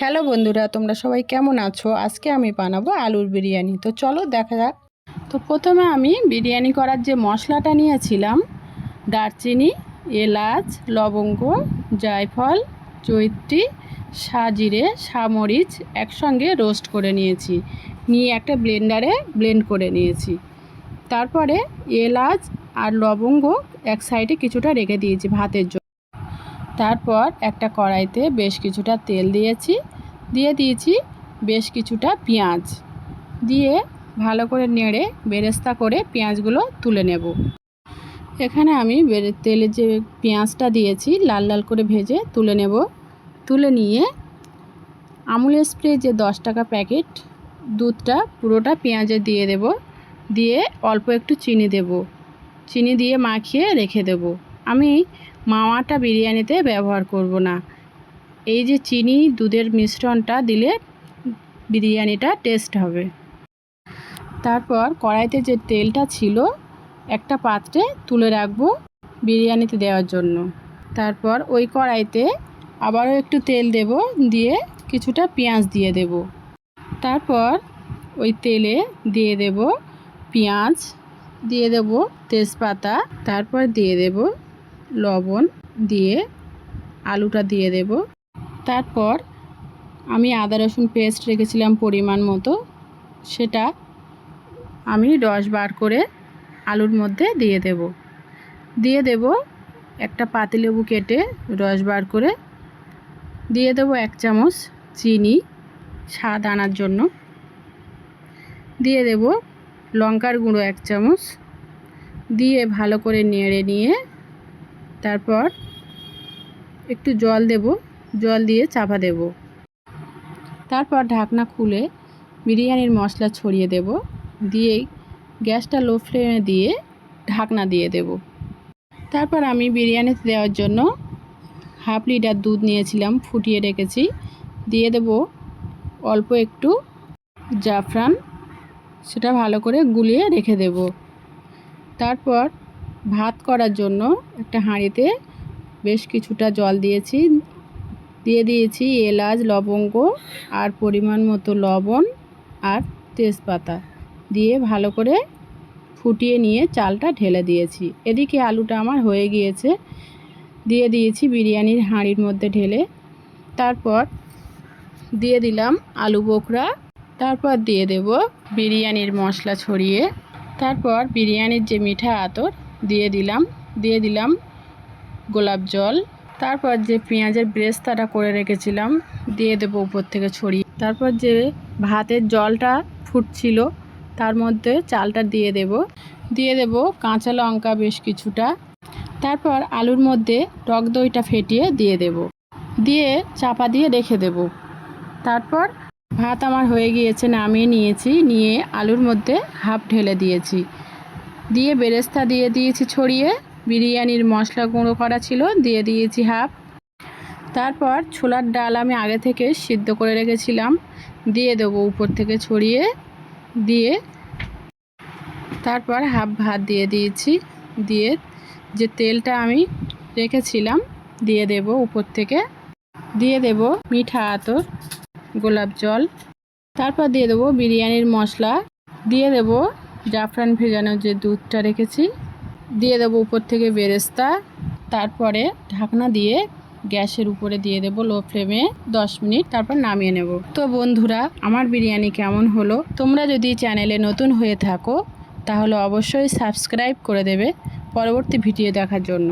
Hello বন্ধুরা, তোমরা সবাই কেমন আছো? আজকে আমি বানাবো আলুর বিরিয়ানি। তো চলো দেখা যাক। তো প্রথমে আমি বিরিয়ানি করার যে মশলাটা নিয়েছিলাম, দারচিনি, এলাচ, লবঙ্গ, জায়ফল, জয়িত্রী, সাজিরে, সামরিচ একসঙ্গে রোস্ট করে নিয়েছি। নিয়ে একটা ব্লেন্ডারে ব্লেন্ড করে নিয়েছি। তারপরে এলাচ আর লবঙ্গ এক সাইডে কিছুটা রেখে দিয়েছি ভাতের জন্য। তারপর একটা কড়াইতে বেশ কিছুটা তেল দিয়েছি, দিয়ে দিয়েছি বেশ কিছুটা পেঁয়াজ, দিয়ে ভালো করে নেড়ে বেরেস্তা করে পেঁয়াজগুলো তুলে নেব। এখানে আমি তেলে যে পেঁয়াজটা দিয়েছি লাল লাল করে ভেজে তুলে নেব। তুলে নিয়ে আমুল স্প্রে যে 10 টাকা প্যাকেট দুধটা পুরোটা পেঁয়াজে দিয়ে দেব। দিয়ে অল্প একটু চিনি দেব, চিনি দিয়ে মাখিয়ে রেখে দেব। আমি মাওয়াটা বিরিয়ানিতে ব্যবহার করব না। এই যে চিনি দুধের মিশ্রণটা দিলে বিরিয়ানিটা টেস্ট হবে। তারপর কড়াইতে যে তেলটা ছিল একটা পাত্রে তুলে রাখবো বিরিয়ানিতে দেওয়ার জন্য। তারপর ওই কড়াইতে আবারও একটু তেল দেব, দিয়ে কিছুটা পেঁয়াজ দিয়ে দেব। তারপর ওই তেলে দিয়ে দেব পেঁয়াজ, দিয়ে দেব তেজপাতা, তারপর দিয়ে দেব লবণ, দিয়ে আলুটা দিয়ে দেব। তারপর আমি আদা রসুন পেস্ট রেখেছিলাম পরিমাণ মতো, সেটা আমি রস বার করে আলুর মধ্যে দিয়ে দেব। দিয়ে দেব একটা পাতিলেবু কেটে রস বার করে, দিয়ে দেব 1 চামচ চিনি স্বাদ আনার জন্য, দিয়ে দেব লঙ্কার গুঁড়ো 1 চামচ, দিয়ে ভালো করে নেড়ে নিয়ে তারপর একটু জল দেব, জল দিয়ে চাপা দেব। তারপর ঢাকনা খুলে বিরিয়ানির মশলা ছড়িয়ে দেব, দিয়ে গ্যাসটা লো ফ্লেমে দিয়ে ঢাকনা দিয়ে দেব। তারপর আমি বিরিয়ানিতে দেওয়ার জন্য 1/2 লিটার দুধ নিয়েছিলাম, ফুটিয়ে রেখেছি। দিয়ে দেব অল্প একটু জাফরান, সেটা ভালো করে গুলিয়ে রেখে দেব। তারপর ভাত করার জন্য একটা হাঁড়িতে বেশ কিছুটা জল দিয়েছি, দিয়ে দিয়েছি এলাচ, লবঙ্গ আর পরিমাণ মতো লবণ আর তেজপাতা, দিয়ে ভালো করে ফুটিয়ে নিয়ে চালটা ঢেলে দিয়েছি। এদিকে আলুটা আমার হয়ে গিয়েছে, দিয়ে দিয়েছি বিরিয়ানির হাঁড়ির মধ্যে ঢেলে। তারপর দিয়ে দিলাম আলু বোখরা, তারপর দিয়ে দেব বিরিয়ানির মশলা ছড়িয়ে, তারপর বিরিয়ানির যে মিঠা আতর দিয়ে দিলাম গোলাপ জল, তারপর যে পেঁয়াজের বেরেস্তাটা করে রেখেছিলাম দিয়ে দেব উপর থেকে ছড়িয়ে। তারপর যে ভাতের জলটা ফুটছিল তার মধ্যে চালটা দিয়ে দেব কাঁচা লঙ্কা বেশ কিছুটা। তারপর আলুর মধ্যে টক দইটা ফেটিয়ে দিয়ে দেব, দিয়ে চাপা দিয়ে রেখে দেব। তারপর ভাত আমার হয়ে গিয়েছে, নামিয়ে নিয়েছি, নিয়ে আলুর মধ্যে হাফ ঢেলে দিয়েছি, দিয়ে বেরেস্তা দিয়ে দিয়েছি ছড়িয়ে, বিরিয়ানির মশলা গুঁড়ো করা ছিল দিয়ে দিয়েছি হাফ। তারপর ছোলার ডাল আমি আগে থেকে সিদ্ধ করে রেখেছিলাম দিয়ে দেব উপর থেকে ছড়িয়ে, দিয়ে তারপর হাফ ভাত দিয়ে দিয়েছি, দিয়ে যে তেলটা আমি রেখেছিলাম দিয়ে দেব উপর থেকে, দিয়ে দেব মিঠা আতর, গোলাপ জল, তারপর দিয়ে দেব বিরিয়ানির মশলা, দিয়ে দেব জাফরান ভেজানো যে দুধটা রেখেছি, দিয়ে দেব উপর থেকে বেরেস্তা। তারপরে ঢাকনা দিয়ে গ্যাসের উপরে দিয়ে দেব লো ফ্লেমে 10 মিনিট, তারপর নামিয়ে নেব। তো বন্ধুরা, আমার বিরিয়ানি কেমন হলো? তোমরা যদি চ্যানেলে নতুন হয়ে থাকো তাহলে অবশ্যই সাবস্ক্রাইব করে দেবে পরবর্তী ভিডিও দেখার জন্য।